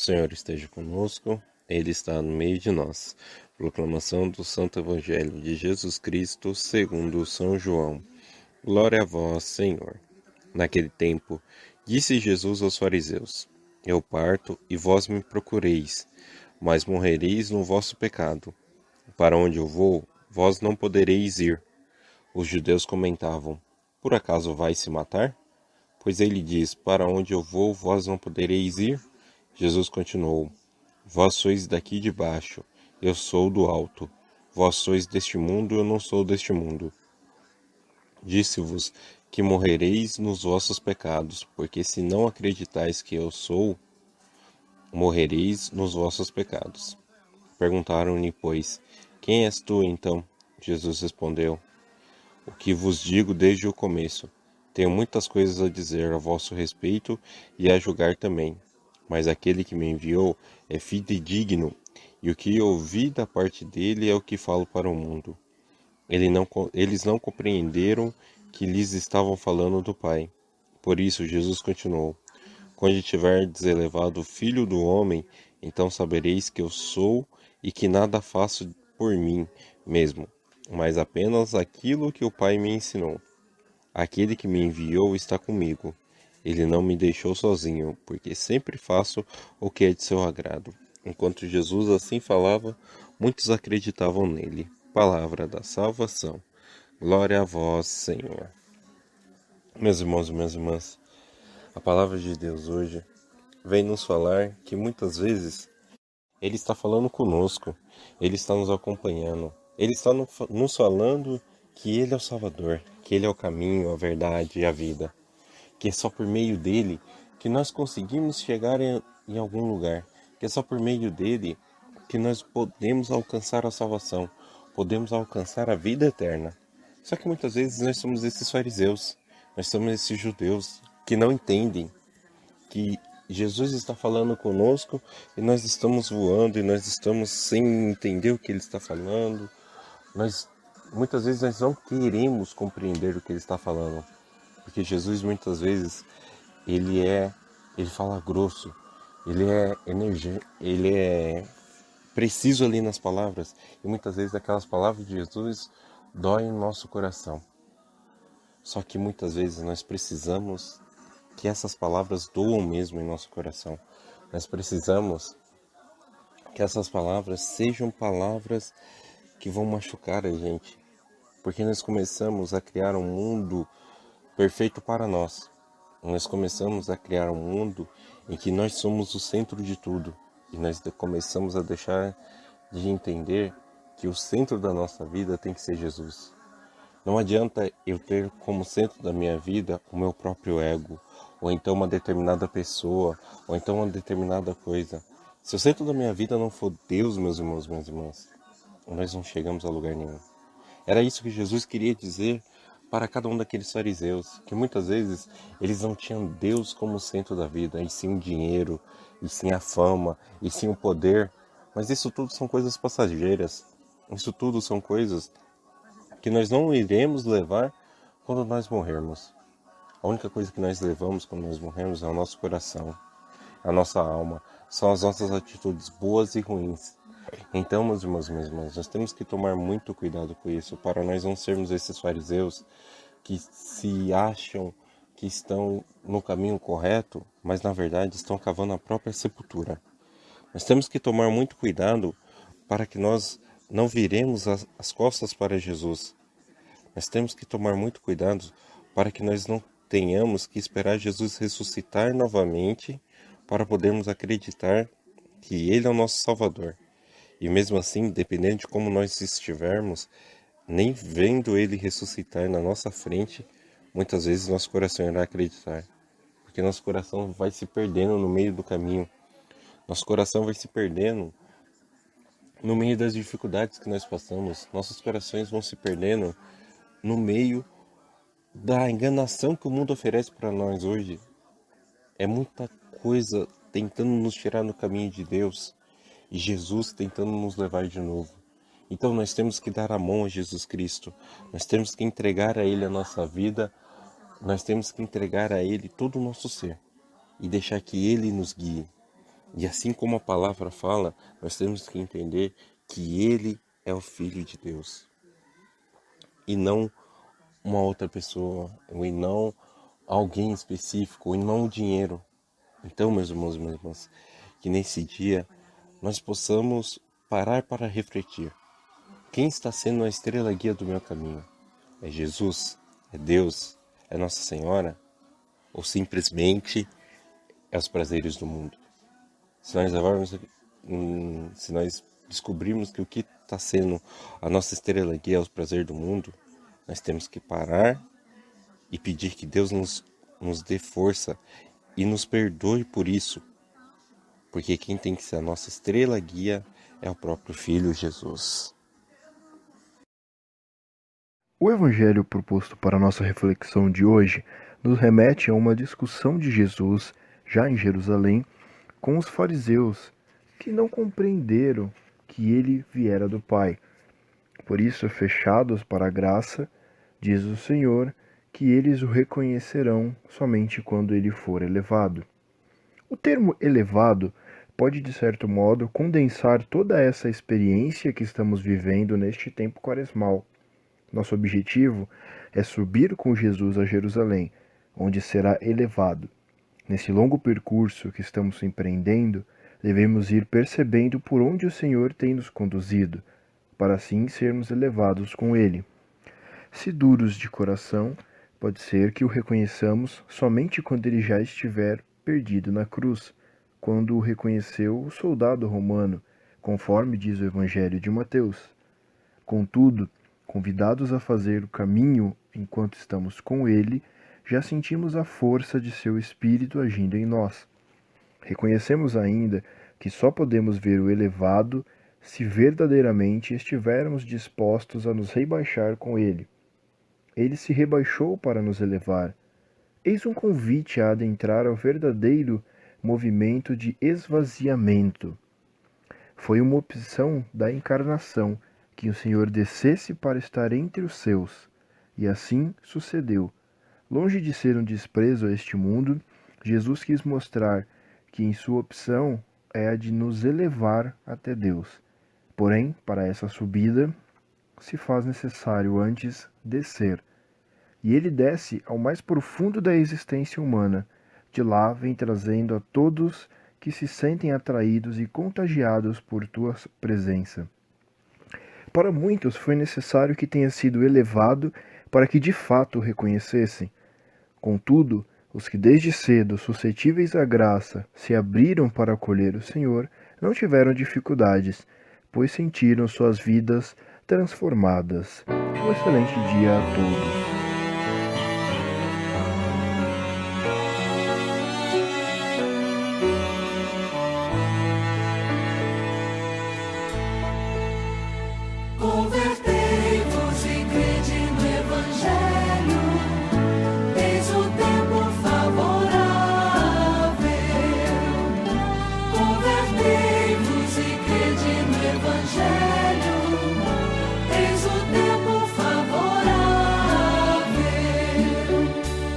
Senhor esteja conosco, Ele está no meio de nós. Proclamação do Santo Evangelho de Jesus Cristo, segundo São João. Glória a vós, Senhor. Naquele tempo, disse Jesus aos fariseus: Eu parto e vós me procureis, mas morrereis no vosso pecado. Para onde eu vou, vós não podereis ir. Os judeus comentavam: Por acaso vai se matar? Pois ele diz: Para onde eu vou, vós não podereis ir. Jesus continuou: Vós sois daqui de baixo, eu sou do alto. Vós sois deste mundo, eu não sou deste mundo. Disse-vos que morrereis nos vossos pecados, porque se não acreditais que eu sou, morrereis nos vossos pecados. Perguntaram-lhe, pois, quem és tu, então? Jesus respondeu: O que vos digo desde o começo. Tenho muitas coisas a dizer a vosso respeito e a julgar também. Mas aquele que me enviou é fidedigno, e o que ouvi da parte dele é o que falo para o mundo. Eles não compreenderam que lhes estavam falando do Pai. Por isso Jesus continuou: Quando tiverdes elevado o Filho do Homem, então sabereis que eu sou e que nada faço por mim mesmo, mas apenas aquilo que o Pai me ensinou. Aquele que me enviou está comigo. Ele não me deixou sozinho, porque sempre faço o que é de seu agrado. Enquanto Jesus assim falava, muitos acreditavam nele. Palavra da salvação. Glória a vós, Senhor. Meus irmãos e minhas irmãs, a palavra de Deus hoje vem nos falar que muitas vezes Ele está falando conosco, Ele está nos acompanhando, Ele está nos falando que Ele é o Salvador, que Ele é o caminho, a verdade e a vida, que é só por meio dEle que nós conseguimos chegar em algum lugar, que é só por meio dEle que nós podemos alcançar a salvação, podemos alcançar a vida eterna. Só que muitas vezes nós somos esses fariseus, nós somos esses judeus que não entendem que Jesus está falando conosco e nós estamos voando e nós estamos sem entender o que Ele está falando. Muitas vezes nós não queremos compreender o que Ele está falando, porque Jesus muitas vezes ele fala grosso, ele é preciso ali nas palavras e muitas vezes aquelas palavras de Jesus doem no nosso coração. Só que muitas vezes nós precisamos que essas palavras doam mesmo em nosso coração. Nós precisamos que essas palavras sejam palavras que vão machucar a gente, porque nós começamos a criar um mundo perfeito para nós. Nós começamos a criar um mundo em que nós somos o centro de tudo e nós começamos a deixar de entender que o centro da nossa vida tem que ser Jesus. Não adianta eu ter como centro da minha vida o meu próprio ego, ou então uma determinada pessoa, ou então uma determinada coisa. Se o centro da minha vida não for Deus, meus irmãos, minhas irmãs, nós não chegamos a lugar nenhum. Era isso que Jesus queria dizer para cada um daqueles fariseus, que muitas vezes eles não tinham Deus como centro da vida, e sim o dinheiro, e sim a fama, e sim o poder. Mas isso tudo são coisas passageiras. Isso tudo são coisas que nós não iremos levar quando nós morrermos. A única coisa que nós levamos quando nós morremos é o nosso coração, a nossa alma, são as nossas atitudes boas e ruins. Então, meus irmãos e minhas irmãs, nós temos que tomar muito cuidado com isso, para nós não sermos esses fariseus que se acham que estão no caminho correto, mas na verdade estão cavando a própria sepultura. Nós temos que tomar muito cuidado para que nós não viremos as costas para Jesus. Nós temos que tomar muito cuidado para que nós não tenhamos que esperar Jesus ressuscitar novamente para podermos acreditar que Ele é o nosso Salvador. E mesmo assim, dependendo de como nós estivermos, nem vendo Ele ressuscitar na nossa frente, muitas vezes nosso coração irá acreditar. Porque nosso coração vai se perdendo no meio do caminho. Nosso coração vai se perdendo no meio das dificuldades que nós passamos. Nossos corações vão se perdendo no meio da enganação que o mundo oferece para nós hoje. É muita coisa tentando nos tirar do caminho de Deus e Jesus tentando nos levar de novo. Então nós temos que dar a mão a Jesus Cristo, nós temos que entregar a Ele a nossa vida, nós temos que entregar a Ele todo o nosso ser e deixar que Ele nos guie. E assim como a palavra fala, nós temos que entender que Ele é o Filho de Deus e não uma outra pessoa, e não alguém específico, e não o dinheiro. Então, meus irmãos e minhas irmãs, que nesse dia nós possamos parar para refletir. Quem está sendo a estrela guia do meu caminho? É Jesus? É Deus? É Nossa Senhora? Ou simplesmente é os prazeres do mundo? Se nós descobrirmos que o que está sendo a nossa estrela guia é os prazeres do mundo, nós temos que parar e pedir que Deus nos dê força e nos perdoe por isso, porque quem tem que ser a nossa estrela guia é o próprio Filho Jesus. O evangelho proposto para a nossa reflexão de hoje nos remete a uma discussão de Jesus, já em Jerusalém, com os fariseus, que não compreenderam que ele viera do Pai. Por isso, fechados para a graça, diz o Senhor que eles o reconhecerão somente quando ele for elevado. O termo elevado pode, de certo modo, condensar toda essa experiência que estamos vivendo neste tempo quaresmal. Nosso objetivo é subir com Jesus a Jerusalém, onde será elevado. Nesse longo percurso que estamos empreendendo, devemos ir percebendo por onde o Senhor tem nos conduzido, para assim sermos elevados com Ele. Se duros de coração, pode ser que o reconheçamos somente quando ele já estiver perdido na cruz, quando o reconheceu o soldado romano, conforme diz o Evangelho de Mateus. Contudo, convidados a fazer o caminho enquanto estamos com ele, já sentimos a força de seu Espírito agindo em nós. Reconhecemos ainda que só podemos ver o elevado se verdadeiramente estivermos dispostos a nos rebaixar com ele. Ele se rebaixou para nos elevar. Eis um convite a adentrar ao verdadeiro movimento de esvaziamento. Foi uma opção da encarnação que o Senhor descesse para estar entre os seus, e assim sucedeu. Longe de ser um desprezo a este mundo, Jesus quis mostrar que em sua opção é a de nos elevar até Deus. Porém, para essa subida, se faz necessário antes descer. E ele desce ao mais profundo da existência humana. De lá vem trazendo a todos que se sentem atraídos e contagiados por tua presença. Para muitos foi necessário que tenha sido elevado para que de fato o reconhecessem. Contudo, os que desde cedo, suscetíveis à graça, se abriram para acolher o Senhor, não tiveram dificuldades, pois sentiram suas vidas transformadas. Um excelente dia a todos.